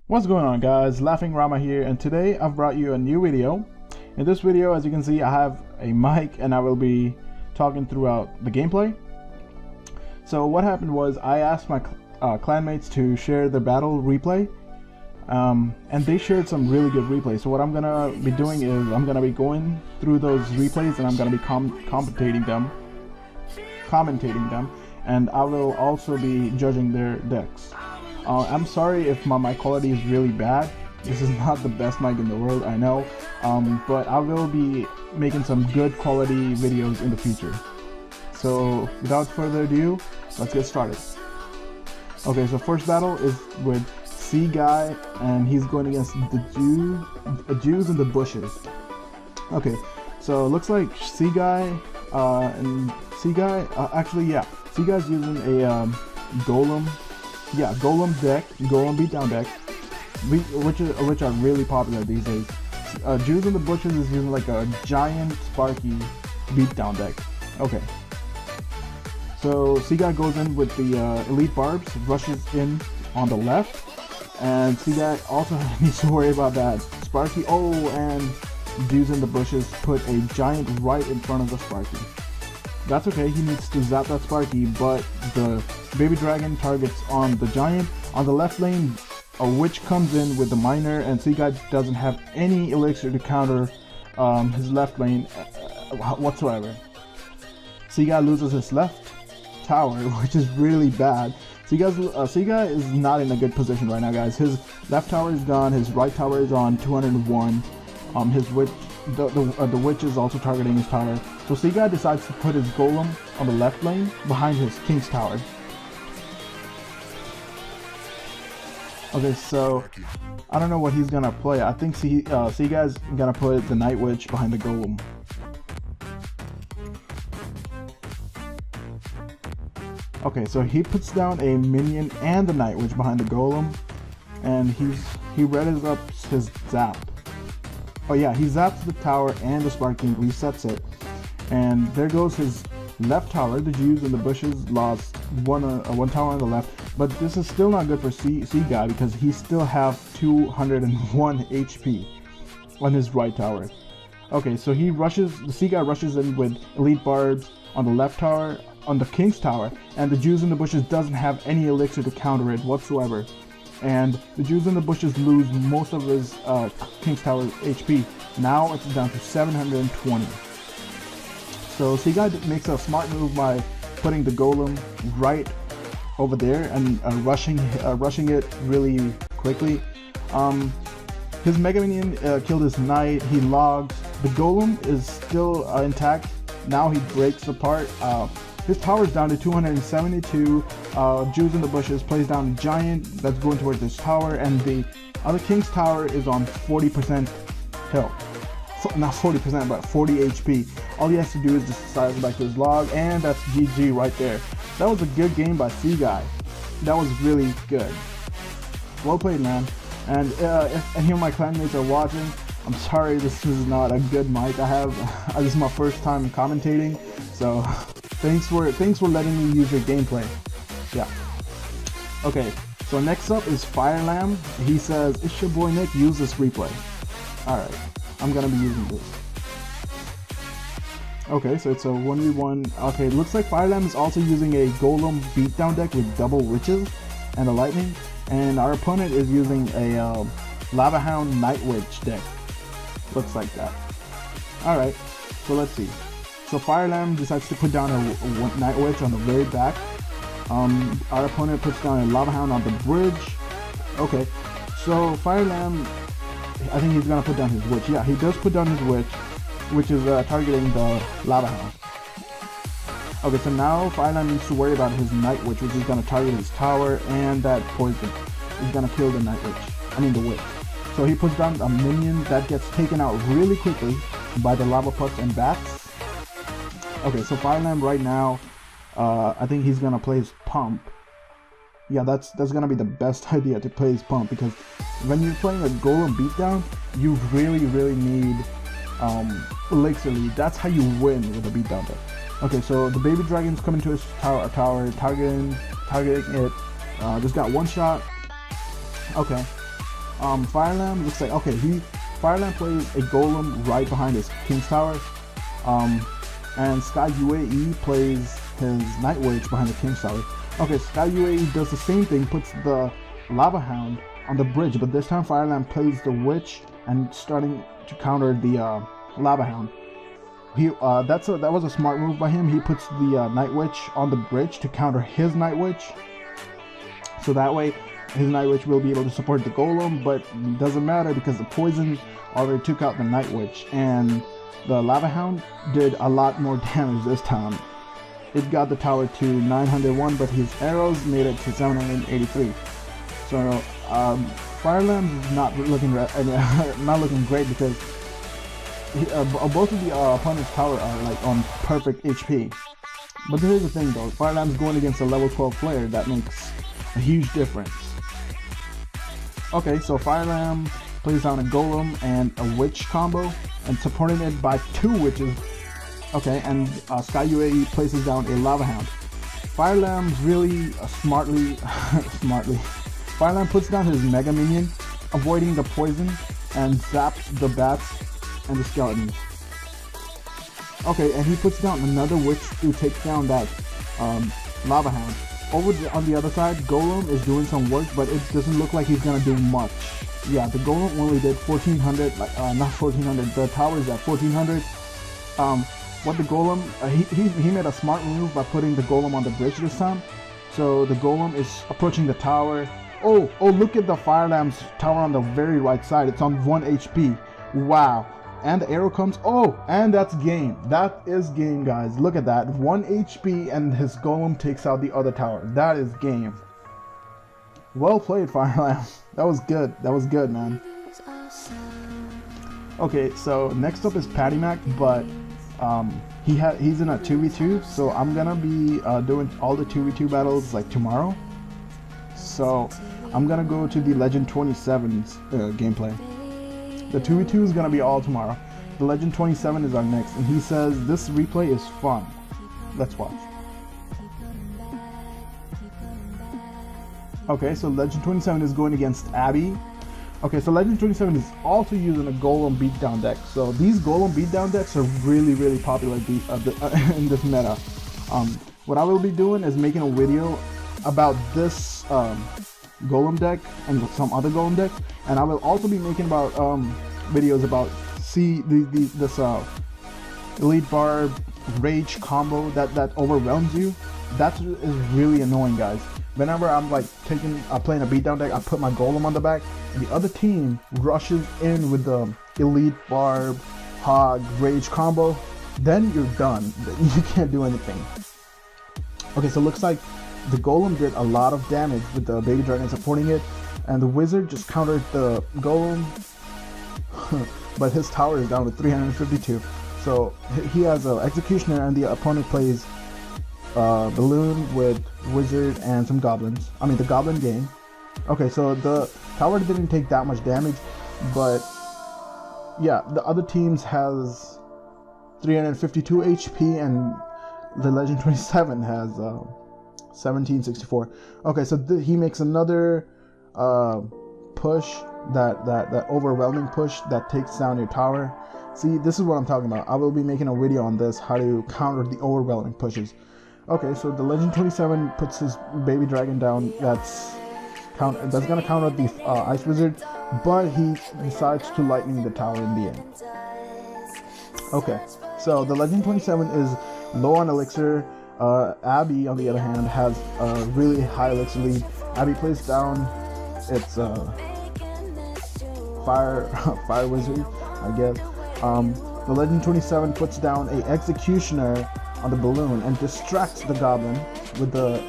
What's going on, guys? Laughing Rama here, and today I've brought you a new video. In this video, as you can see, I have a mic and I will be talking throughout the gameplay. So what happened was I asked my clanmates to share their battle replay, and they shared some really good replays. So what I'm gonna be doing is I'm gonna be going through those replays and I'm gonna be commentating them, and I will also be judging their decks. I'm sorry if my mic quality is really bad. This is not the best mic in the world, I know, but I will be making some good quality videos in the future. So without further ado, let's get started. Okay, so first battle is with Cguy, and he's going against the Jews in the bushes. Okay, so it looks like Cguy Cguy's using a golem deck, golem beatdown deck, which are really popular these days. Jews in the bushes is using like a giant sparky beatdown deck. Okay, so Cguy goes in with the elite barbs, rushes in on the left, and Cguy also needs to worry about that sparky. Oh, and Jews in the bushes put a giant right in front of the sparky. That's okay, he needs to zap that sparky, but the baby dragon targets on the giant. On the left lane, a witch comes in with the miner, and Cguy doesn't have any elixir to counter his left lane whatsoever. Cguy loses his left tower, which is really bad. Cguy is not in a good position right now, guys. His left tower is gone, his right tower is on 201. His witch, the witch is also targeting his tower. So Cguy decides to put his golem on the left lane behind his king's tower. Okay, so I don't know what he's gonna play. I think Cguy's gonna put the night witch behind the golem. Okay, so he puts down a minion and the night witch behind the golem, and he readies up his zap. Oh yeah, he zaps the tower and the sparky and resets it. And there goes his left tower. The Jews in the bushes lost one tower on the left, but this is still not good for Cguy because he still have 201 HP on his right tower. Okay, so Cguy rushes in with elite barbs on the left tower, on the king's tower, and the Jews in the bushes doesn't have any elixir to counter it whatsoever. And the Jews in the bushes lose most of his king's tower HP. Now it's down to 720. So Cguy makes a smart move by putting the golem right over there and rushing it really quickly. His mega minion killed his knight. He logs. The golem is still intact. Now he breaks apart. His tower is down to 272. Jews in the bushes plays down a giant that's going towards this tower, and the other king's tower is on 40% health. Not 40%, but 40 HP. All he has to do is just cycle back to his log, and that's GG right there. That was a good game by Cguy. That was really good. Well played, man. And if any of my clanmates are watching, I'm sorry this is not a good mic I have. This is my first time commentating, so thanks for letting me use your gameplay. Yeah. Okay, so next up is Fire Lamb. He says, "It's your boy Nick, use this replay." Alright, I'm gonna be using this. Okay, so it's a 1v1. Okay, it looks like Fire Lamb is also using a golem beatdown deck with double witches and a lightning, and our opponent is using a Lava Hound Night Witch deck. Looks like that. Alright, so let's see. So Fire Lamb decides to put down a Night Witch on the very back. Our opponent puts down a Lava Hound on the bridge. Okay, so Fire Lamb, I think he's gonna put down his witch. Yeah, he does put down his witch, which is targeting the Lava Hound. Okay, so now Fire Lamb needs to worry about his Night Witch, which is gonna target his tower, and that poison is gonna kill the Night Witch. I mean the witch. So he puts down a minion that gets taken out really quickly by the lava pups and bats. Okay, so Fire Lamb right now, I think he's gonna play his pump. Yeah, that's gonna be the best idea, to play his pump, because when you're playing a golem beatdown, you really need elixir lead. That's how you win with a beatdown deck. Okay, so the baby dragon's coming to his tower, targeting it. Just got one shot. Okay, Fire Lamb looks like, okay, Fire Lamb plays a golem right behind his King's Tower. And Cguy plays his Night Witch behind the King's Tower. Okay, Cguy does the same thing, puts the Lava Hound on the bridge, but this time Fire Lamb plays the Witch and starting to counter the Lava Hound. That was a smart move by him. He puts the Night Witch on the bridge to counter his Night Witch. So that way, his Night Witch will be able to support the Golem, but it doesn't matter because the poison already took out the Night Witch, and the Lava Hound did a lot more damage this time. It got the tower to 901, but his arrows made it to 783. So Fire Lamb is not looking great because both of the opponent's tower are like on perfect HP. But here's the thing though, Fire Lamb's going against a level 12 player. That makes a huge difference. Okay, so Fire Lamb plays down a Golem and a Witch combo and supporting it by 2 Witches. Okay, and Cguy places down a Lava Hound. Fire Lamb's really smartly Fire Lamb puts down his Mega Minion, avoiding the poison, and zaps the bats and the skeletons. Okay, and he puts down another Witch to take down that Lava Hound. On the other side, Golem is doing some work, but it doesn't look like he's gonna do much. Yeah, the Golem only did 1400, not 1400, the tower is at 1400. What the Golem, he made a smart move by putting the Golem on the bridge this time. So the Golem is approaching the tower. Oh, look at the Fire Lamb's tower on the very right side. It's on 1 HP. Wow. And the arrow comes. Oh, and that's game. That is game, guys. Look at that. 1 HP and his Golem takes out the other tower. That is game. Well played, Fire Lamb. That was good. That was good, man. Okay, so next up is Patty Mac, but he's in a 2v2, so I'm gonna be doing all the 2v2 battles like tomorrow. So I'm gonna go to the Legend 27's gameplay. The 2v2 is gonna be all tomorrow. The Legend 27 is our next, and he says this replay is fun. Let's watch. Okay, so Legend 27 is going against Abby. Okay, so Legend 27 is also using a Golem beatdown deck. So these Golem beatdown decks are really popular in this meta. What I will be doing is making a video about this Golem deck and some other Golem deck, and I will also be making about videos about this Elite Barb Rage combo that overwhelms you. That is really annoying, guys. Whenever I'm like playing a beatdown deck, I put my Golem on the back, and the other team rushes in with the Elite Barb Hog Rage combo. Then you're done. You can't do anything. Okay, so it looks like the Golem did a lot of damage with the Baby Dragon supporting it, and the Wizard just countered the Golem, but his tower is down to 352. So he has an Executioner, and the opponent plays Balloon with Wizard and some Goblins. I mean, the Goblin game. Okay, so the tower didn't take that much damage, but yeah, the other teams has 352 HP, and the Legend 27 has 1764. Okay, so he makes another push, that overwhelming push that takes down your tower. See, this is what I'm talking about. I will be making a video on this, how to counter the overwhelming pushes. Okay, so the Legend 27 puts his Baby Dragon down. That's gonna counter the Ice Wizard, but he decides to lightning the tower in the end. Okay, so the Legend 27 is low on elixir. Abby, on the other hand, has a really high elixir lead. Abby plays down its fire wizard, I guess. The Legend 27 puts down a Executioner on the Balloon and distracts the Goblin with the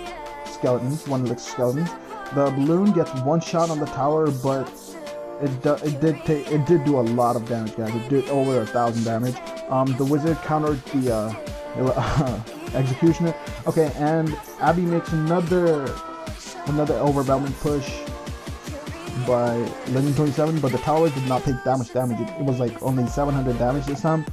skeletons, 1 elixir skeletons. The Balloon gets 1 shot on the tower, but it did do a lot of damage, guys. It did over 1,000 damage. The Wizard countered the Executioner. Okay, and Abby makes another overwhelming push by Legend 27, but the tower did not take that much damage. It was like only 700 damage this time.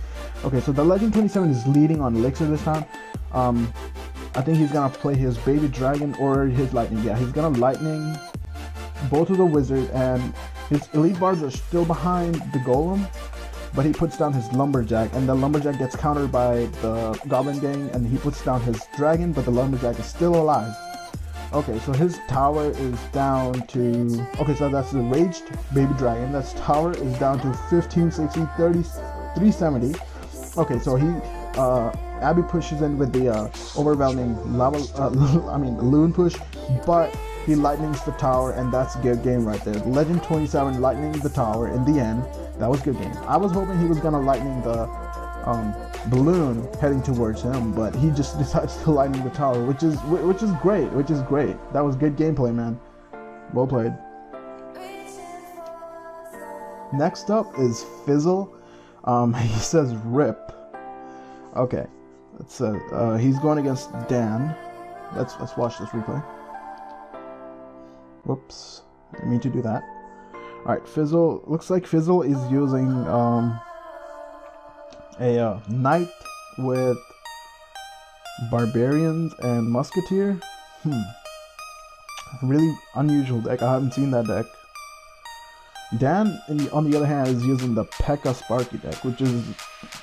Okay, so the Legend 27 is leading on elixir this time. I think he's gonna play his Baby Dragon or his Lightning. Yeah, he's gonna Lightning both of the Wizard, and His elite bards are still behind the golem, but he puts down his lumberjack, and the lumberjack gets countered by the goblin gang, and he puts down his dragon, but the lumberjack is still alive. Okay, so his tower is down to, okay, so that's the raged baby dragon. That's tower is down to 1560, 30, 370. Okay, so he Abby pushes in with the overwhelming lava, loon push, but he lightnings the tower, and that's a good game right there. Legend 27 lightning the tower in the end. That was a good game. I was hoping he was gonna lightning the balloon heading towards him, but he just decides to lightning the tower, which is great. That was good gameplay, man. Well played. Next up is Fizzle. He says rip. Okay, he's going against Dan. Let's watch this replay. Whoops, didn't mean to do that. Alright, Fizzle, looks like Fizzle is using a knight with barbarians and musketeer. Really unusual deck. I haven't seen that deck. Dan, on the other hand, is using the P.E.K.K.A. Sparky deck, which is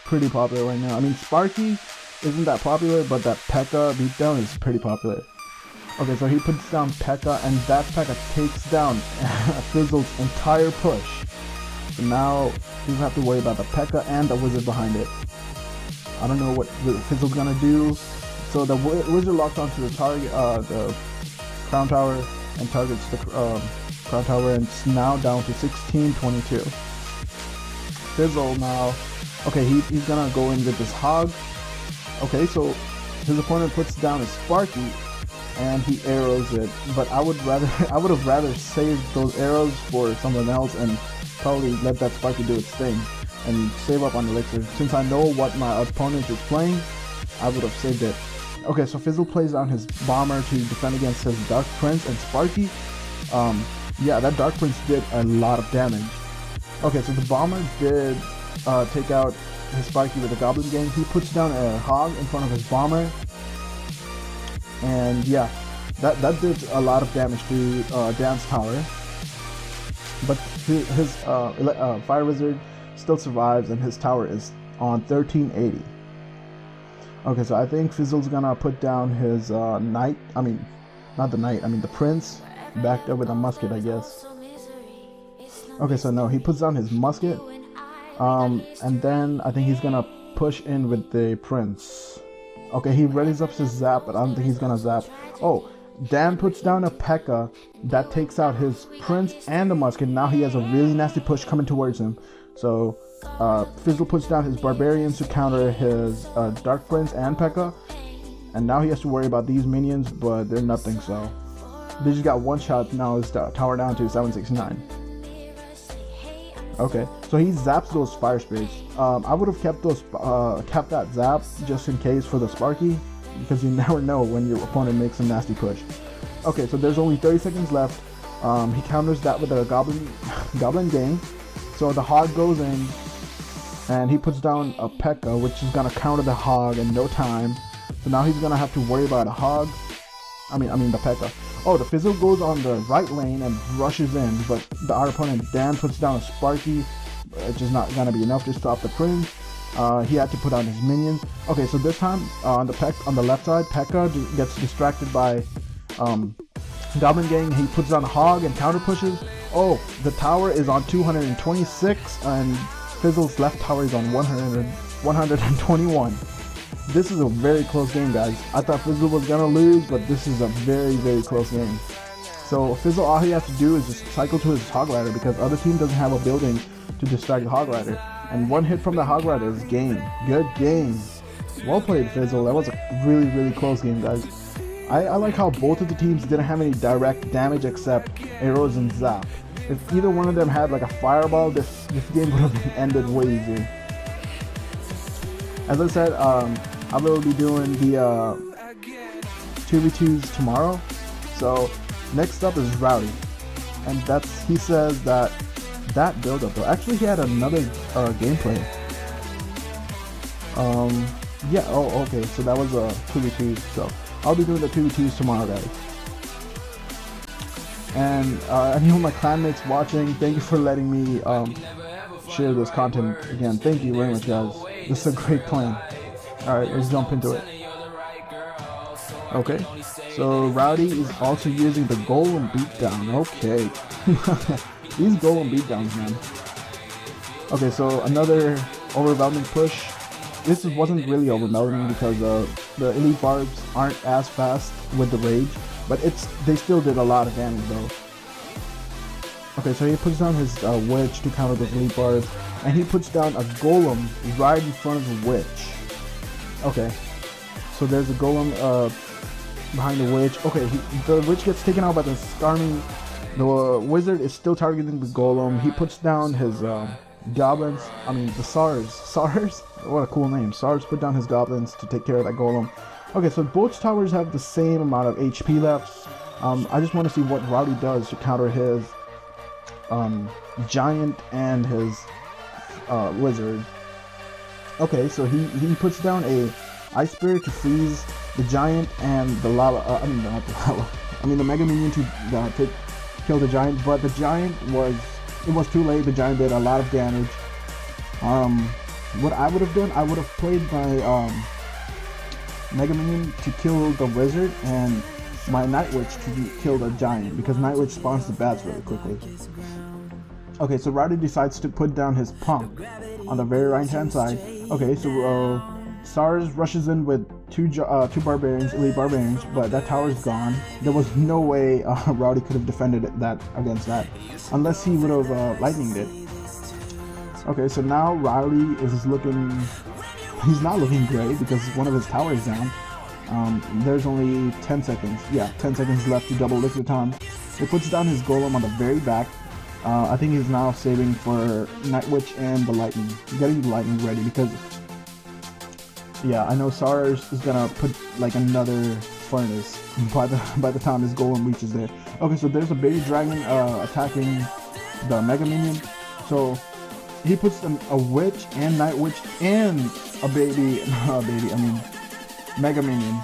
pretty popular right now. I mean, Sparky isn't that popular, but that P.E.K.K.A. beatdown is pretty popular. Okay, so he puts down P.E.K.K.A. and that P.E.K.K.A. takes down Fizzle's entire push. So now he doesn't have to worry about the P.E.K.K.A. and the wizard behind it. I don't know what Fizzle's gonna do. So the wizard locks onto the target, the crown tower, and targets the crown tower, and it's now down to 1622. Fizzle now, okay, he's gonna go in with this hog. Okay, so his opponent puts down a Sparky, and he arrows it, but I would have rather saved those arrows for someone else and probably let that Sparky do its thing and save up on elixir. Since I know what my opponent is playing, I would have saved it. Okay, so Fizzle plays down his bomber to defend against his Dark Prince, and Sparky, yeah, that Dark Prince did a lot of damage. Okay, so the bomber did take out his Sparky with the goblin gang. He puts down a hog in front of his bomber, and yeah, that did a lot of damage to Dan's tower. But his fire wizard still survives, and his tower is on 1380. Okay, so I think Fizzle's gonna put down his knight. I mean, not the knight. I mean the prince, backed up with a musket, I guess. Okay, so no, he puts down his musket, and then I think he's gonna push in with the prince. Okay, he readies up his zap, but I don't think he's gonna zap. Oh, Dan puts down a P.E.K.K.A. that takes out his prince and the musket. Now he has a really nasty push coming towards him. So Fizzle puts down his barbarians to counter his Dark Prince and P.E.K.K.A. And now he has to worry about these minions, but they're nothing, so they just got one shot. Now his tower down to 769. Okay, so he zaps those fire spirits. I would have kept that zap just in case for the Sparky, because you never know when your opponent makes a nasty push. Okay, so there's only 30 seconds left. He counters that with a goblin gang. So the hog goes in, and he puts down a P.E.K.K.A., which is gonna counter the hog in no time. So now he's gonna have to worry about a hog. I mean the P.E.K.K.A. Oh, the Fizzle goes on the right lane and rushes in, but our opponent Dan puts down a Sparky, which is not gonna be enough to stop the prince. He had to put on his minions. Okay, so this time on the left side, P.E.K.K.A. gets distracted by Goblin Gang. He puts on a hog and counter pushes. Oh, the tower is on 226, and Fizzle's left tower is on 121. This is a very close game, guys. I thought Fizzle was gonna lose, but this is a very, very close game. So Fizzle, all he has to do is just cycle to his hog rider, because other team doesn't have a building to distract the hog rider. And one hit from the hog rider is game. Good game. Well played, Fizzle. That was a really, really close game, guys. I like how both of the teams didn't have any direct damage except arrows and zap. If either one of them had like a fireball, this game would have been ended way easier. As I said, I will be doing the 2v2s tomorrow. So next up is Rowdy, and he says that build up though. Actually, he had another gameplay. Yeah. Oh, okay. So that was a 2v2s. So I'll be doing the 2v2s tomorrow, guys. And any of my clanmates watching, thank you for letting me share this content again. Thank you very much, guys. This is a great clan. Alright, let's jump into it. Okay, so Rowdy is also using the Golem beatdown. Okay. These Golem beatdowns, man. Okay, so another overwhelming push. This wasn't really overwhelming because the elite barbs aren't as fast with the rage, but they still did a lot of damage though. Okay, so he puts down his witch to counter the elite barbs, and he puts down a golem right in front of the witch. Okay, so there's a golem behind the witch. Okay, the witch gets taken out by the Skarmy. The wizard is still targeting the golem. He puts down his goblins. I mean the SARS. SARS? What a cool name. SARS put down his goblins to take care of that golem. Okay, so both towers have the same amount of HP left. I just want to see what Rowdy does to counter his giant and his wizard. Okay, so he puts down a ice spirit to freeze the giant and the lava. Not the lava. The mega minion to kill the giant, but the giant was too late. The giant did a lot of damage. What I would have done, I would have played my Mega Minion to kill the wizard and my Night Witch to kill the giant, because Night Witch spawns the bats really quickly. Okay, so Rowdy decides to put down his pump on the very right hand side. Okay, so SARS rushes in with two barbarians, elite barbarians, but that tower's gone. There was no way Rowdy could have defended that against that, unless he would have lightninged it. Okay, so now Rowdy is looking, he's not looking great because one of his towers is down. There's only 10 seconds. Yeah, 10 seconds left to double Lickiton. He puts down his golem on the very back. I think he's now saving for Night Witch and the lightning. Getting the lightning ready because, yeah, I know SARS is gonna put like another furnace by the time his golem reaches there. Okay, so there's a baby dragon attacking the Mega Minion. So he puts a witch and Night Witch and a Mega Minion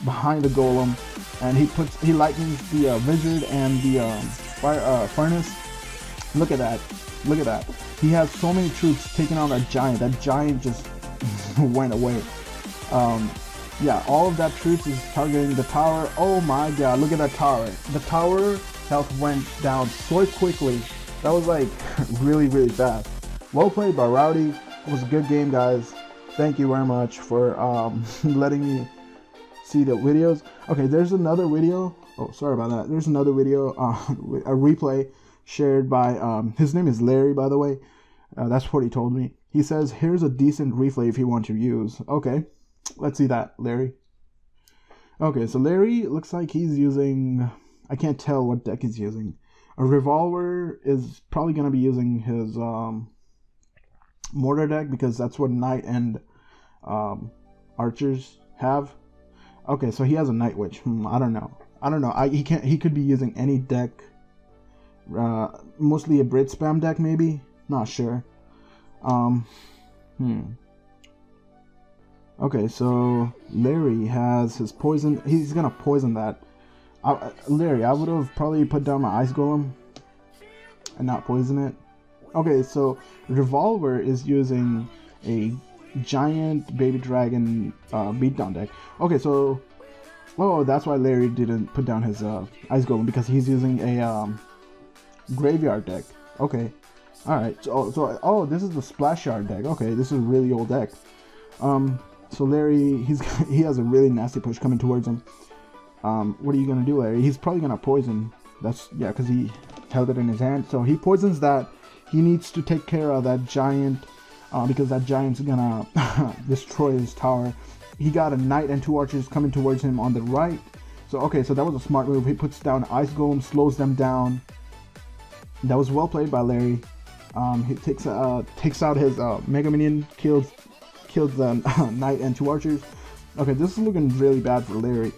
behind the golem, and he lightens the wizard and the furnace. Look at that! Look at that! He has so many troops taking on that giant. That giant just went away. Yeah, all of that troops is targeting the tower. Oh my god! Look at that tower. The tower health went down so quickly. That was like really fast. Well played by Rowdy. It was a good game, guys. Thank you very much for letting me see the videos. Okay, there's another video. Oh, sorry about that. There's another video, a replay shared by, his name is Larry, by the way. That's what he told me. He says, here's a decent replay if you want to use. Okay, let's see that, Larry. Okay, so Larry looks like he's using, I can't tell what deck he's using. A revolver is probably going to be using his mortar deck because that's what knight and archers have. Okay, so he has a Night Witch. I don't know. He could be using any deck. Mostly a Brit spam deck, maybe. Not sure. Okay, so Larry has his poison. He's gonna poison that. Larry, I would have probably put down my ice golem and not poison it. Okay, so Revolver is using a giant baby dragon beatdown deck. Okay, so that's why Larry didn't put down his ice golem, because he's using a graveyard deck. Okay, all right. So this is the splash yard deck. Okay, this is a really old deck. So Larry, he has a really nasty push coming towards him. What are you gonna do, Larry? He's probably gonna poison. Yeah, because he held it in his hand. So he poisons that. He needs to take care of that giant, because that giant's gonna destroy his tower. He got a knight and two archers coming towards him on the right. So okay, so that was a smart move. He puts down ice golem, slows them down. That was well played by Larry. He takes out his Mega Minion, kills the knight and two archers. Okay, this is looking really bad for Larry.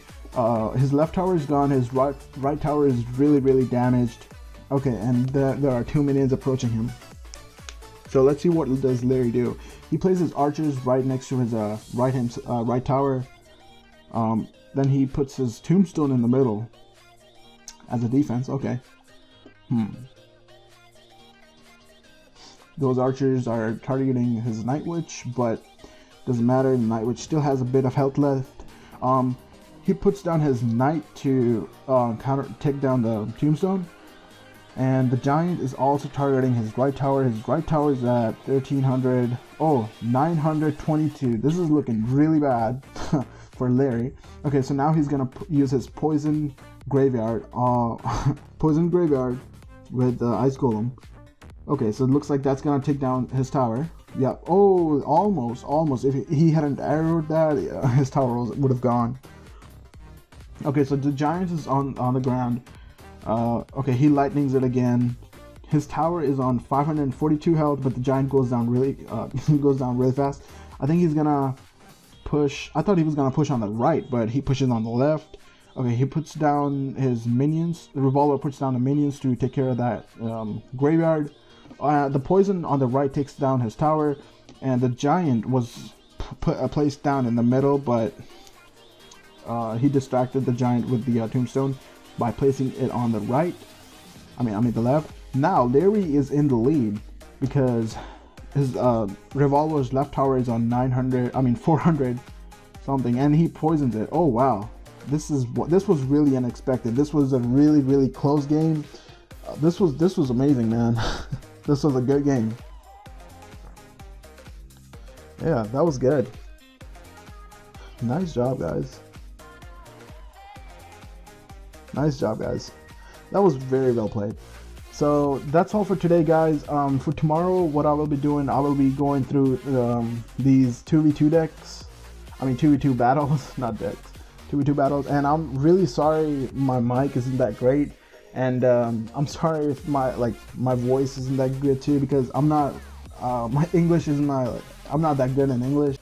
His left tower is gone. His right tower is really damaged. Okay, and there are two minions approaching him. So let's see what does Larry do. He places his archers right next to his right tower. Then he puts his tombstone in the middle. as a defense. Okay. Those archers are targeting his Night Witch, but doesn't matter. The Night Witch still has a bit of health left. He puts down his Knight to take down the Tombstone, and the Giant is also targeting his right tower. His right tower is at 1300. Oh, 922. This is looking really bad for Larry. Okay, so now he's gonna use his Poison Graveyard. Poison Graveyard with the Ice Golem. Okay, so it looks like that's gonna take down his tower. Yeah. Oh, almost. If he hadn't arrowed that, his tower would have gone. Okay, so the Giant is on the ground. Okay, he lightnings it again. His tower is on 542 health, but the Giant goes down really fast. I think he's gonna push. I thought he was gonna push on the right, but he pushes on the left. Okay, he puts down his minions. The Revolver puts down the minions to take care of that graveyard. The poison on the right takes down his tower, and the Giant was placed down in the middle, but he distracted the Giant with the Tombstone by placing it on the right. I mean the left. Now Larry is in the lead because his Revolver's left tower is on 400 something, and he poisons it. Oh wow, this was really unexpected. This was a really close game. This was amazing, man. This was a good game. Yeah, that was good. Nice job, guys. Nice job, guys. That was very well played. So that's all for today, guys. For tomorrow, what I will be doing, I will be going through these 2v2 decks. 2v2 battles, not decks. 2v2 battles. And I'm really sorry my mic isn't that great. And I'm sorry if my voice isn't that good too, because I'm not my English isn't I'm not that good in English.